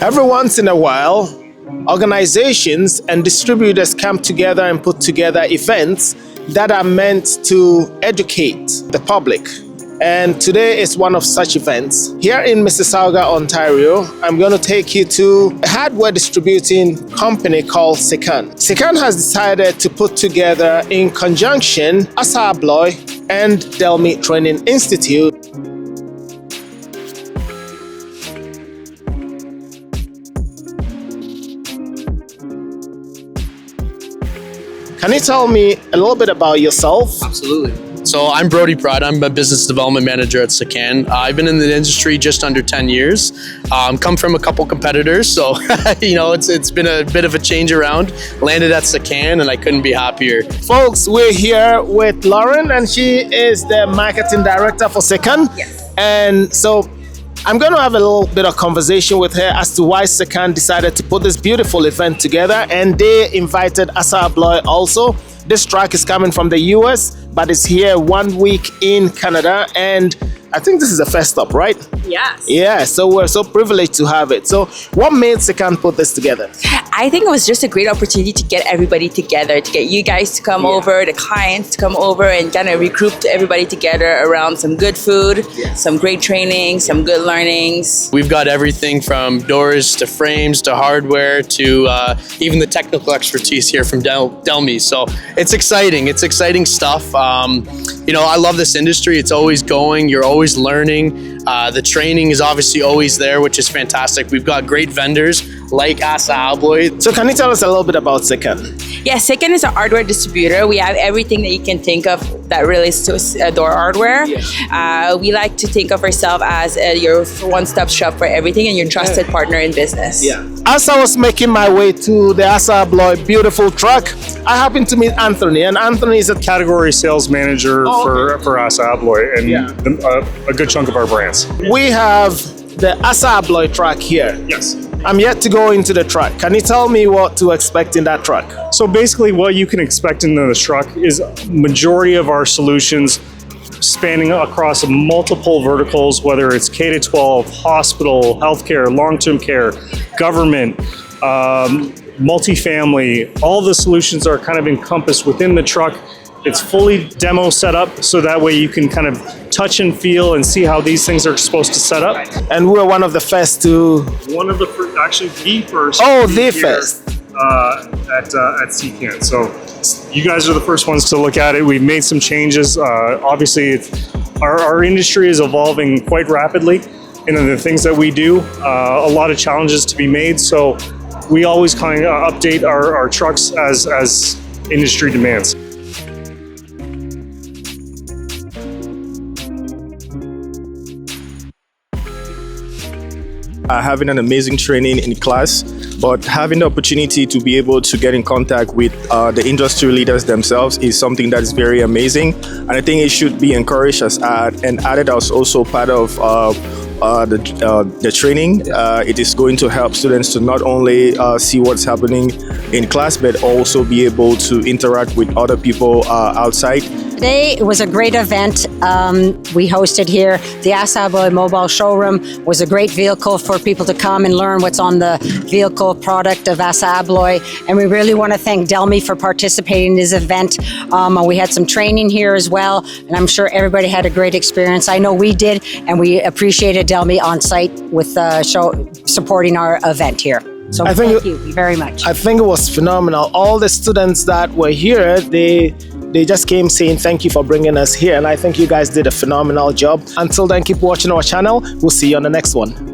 Every once in a while, organizations and distributors come together and put together events that are meant to educate the public. And today is one of such events. Here in Mississauga, Ontario, I'm going to take you to a hardware distributing company called Seccan. Seccan has decided to put together, in conjunction, ASSA ABLOY and Delmi Training Institute, Can you tell me a little bit about yourself? Absolutely. So I'm Brody Pratt. I'm a business development manager at Seccan. I've been in the industry just under 10 years. Come from a couple competitors, so it's been a bit of a change around. Landed at Seccan, and I couldn't be happier. Folks, we're here with Lauren, and she is the marketing director for Seccan. Yes. And so I'm going to have a little bit of conversation with her as to why Seccan decided to put this beautiful event together, and they invited ASSA ABLOY also. This track is coming from the US, but it's here 1 week in Canada, and I think this is the first stop, right? Yes. Yeah, so we're so privileged to have it. So what made Seccan put this together? I think it was just a great opportunity to get everybody together, to get you guys to come over, the clients to come over, and kind of regroup everybody together around some good food, some great training, some good learnings. We've got everything from doors to frames to hardware to even the technical expertise here from Delmi. So it's exciting. It's exciting stuff. I love this industry. It's always going. You're always learning. The training is obviously always there, which is fantastic. We've got great vendors like ASSA ABLOY. So can you tell us a little bit about Seccan? Yeah, Seccan is a hardware distributor. We have everything that you can think of that relates to door hardware. We like to think of ourselves as your one-stop shop for everything and your trusted partner in business. As I was making my way to the ASSA ABLOY beautiful truck, I happened to meet Anthony, and Anthony is a category sales manager for ASSA ABLOY and a good chunk of our brands. We have the ASSA ABLOY truck here. Yes. I'm yet to go into the truck. Can you tell me what to expect in that truck? So basically what you can expect in the truck is majority of our solutions spanning across multiple verticals, whether it's K-12, hospital, healthcare, long-term care, government, multifamily. All the solutions are kind of encompassed within the truck. It's fully demo set up, so that way you can kind of touch and feel and see how these things are supposed to set up. And we're one of the first to... One of the first, actually the first. Oh, the first. At Seccan. So you guys are the first ones to look at it. We've made some changes. Obviously, our industry is evolving quite rapidly. And the things that we do, a lot of challenges to be made. So we always kind of update our trucks as industry demands. Having an amazing training in class, but having the opportunity to be able to get in contact with the industry leaders themselves is something that is very amazing, and I think it should be encouraged and added as also part of the training. It is going to help students to not only see what's happening in class, but also be able to interact with other people outside. Today was a great event we hosted here. The ASSA ABLOY Mobile Showroom was a great vehicle for people to come and learn what's on the vehicle product of ASSA ABLOY. And we really want to thank Delmi for participating in this event. We had some training here as well, and I'm sure everybody had a great experience. I know we did, and we appreciated Delmi on site with supporting our event here. So thank you very much. I think it was phenomenal. All the students that were here, they just came saying thank you for bringing us here, and I think you guys did a phenomenal job. Until then, keep watching our channel. We'll see you on the next one.